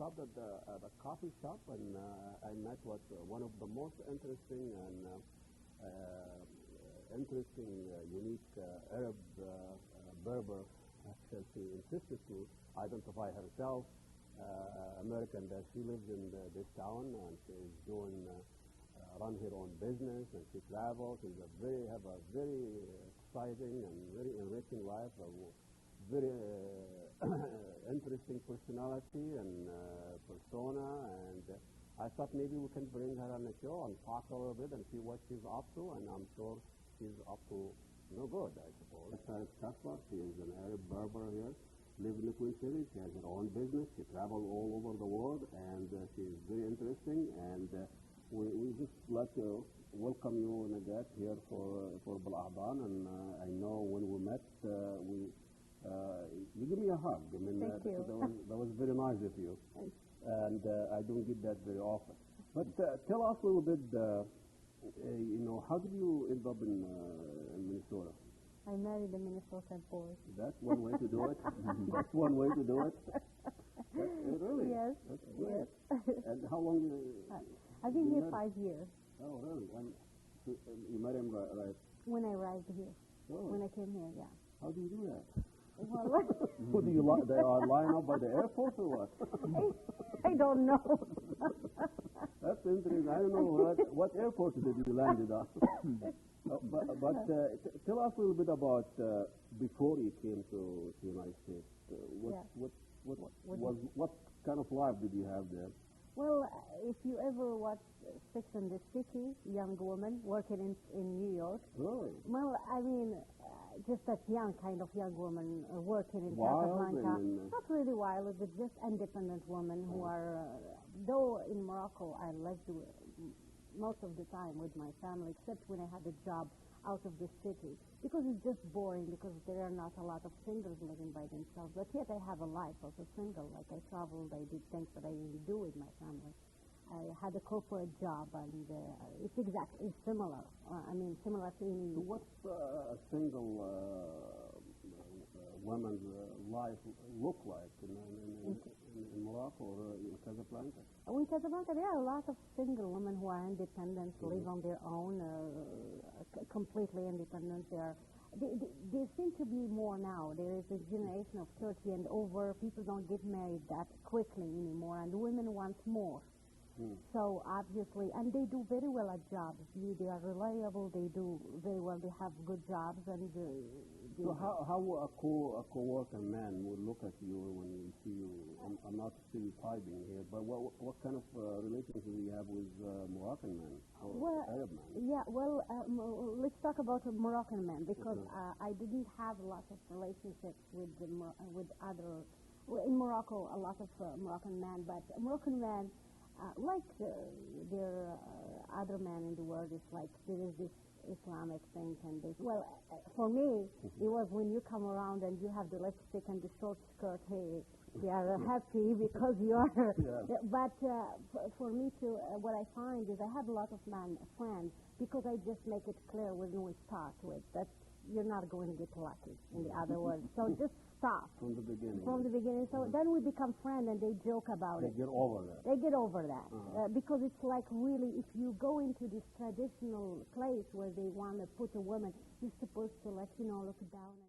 stopped at a coffee shop, and I met one of the most interesting and unique Arab Berber. Actually, she insisted to identify herself American, that she lives in this town, and she's doing run her own business, and she travels. She's have a very exciting and very enriching life, a very interesting personality and persona, and I thought maybe we can bring her on the show and talk a little bit and see what she's up to, and I'm sure she's up to no good, I suppose. Najat Kessler, she is an Arab Berber here, lives in the Queen City. She has her own business. She travels all over the world, and she's very interesting, and we just like to welcome you, Najat, here for Bil Ahdan, and I know when we met, you give me a hug. I mean, Thank you. That was very nice of you, and I don't get that very often. But tell us a little bit, how did you end up in Minnesota? I married a Minnesotan boy. That's one way to do it. That's one way to do it. Really? Yes. That's great. Yes. And how long? I've been here 5 years. Oh, really? And so, you met him right? When I arrived here. Oh. When I came here, yeah. How do you do that? Well, Who do you they are line up by the airport or what? I don't know. That's interesting. I don't know what airport did you landed on. But tell us a little bit about before you came to the United States. What kind of life did you have there? Well, if you ever watch Sex and the City, young woman working in New York. Really? Well, I mean, just that kind of young woman working in Wild Casablanca. Not really wild, but just independent women who are, though in Morocco I lived most of the time with my family, except when I had a job out of the city, because it's just boring, because there are not a lot of singles living by themselves. But yet I have a life as a single. Like I traveled, I did things that I didn't do with my family. I had a corporate job, and it's exactly similar. Similar to in... So what's a single woman's life look like in Morocco or in Casablanca? In Casablanca, there are a lot of single women who are independent, live on their own, completely independent. They seem to be more now. There is a generation of 30 and over. People don't get married that quickly anymore, and women want more. So obviously, and they do very well at jobs. They are reliable. They do very well. They have good jobs, and so how a co-worker man would look at you when you see you? I'm not stereotyping here, but what kind of relationship do you have with Moroccan men or Arab men? Yeah, well, let's talk about Moroccan men, because I didn't have a lot of relationships with other. Well, in Morocco, a lot of Moroccan men, but Moroccan men. Like there are other men in the world, it's like there is this Islamic thing, and this. Well, for me, it was when you come around and you have the lipstick and the short skirt. Hey, they are happy because you are. Yeah. But for me too, what I find is I have a lot of men friends, because I just make it clear when we start with that you're not going to get lucky. In the other words, so just. Stop. From the beginning. From the beginning. So then we become friends, and they joke about it. They get over that. They get over that. Because it's like, really, if you go into this traditional place where they want to put a woman, you're supposed to, look down and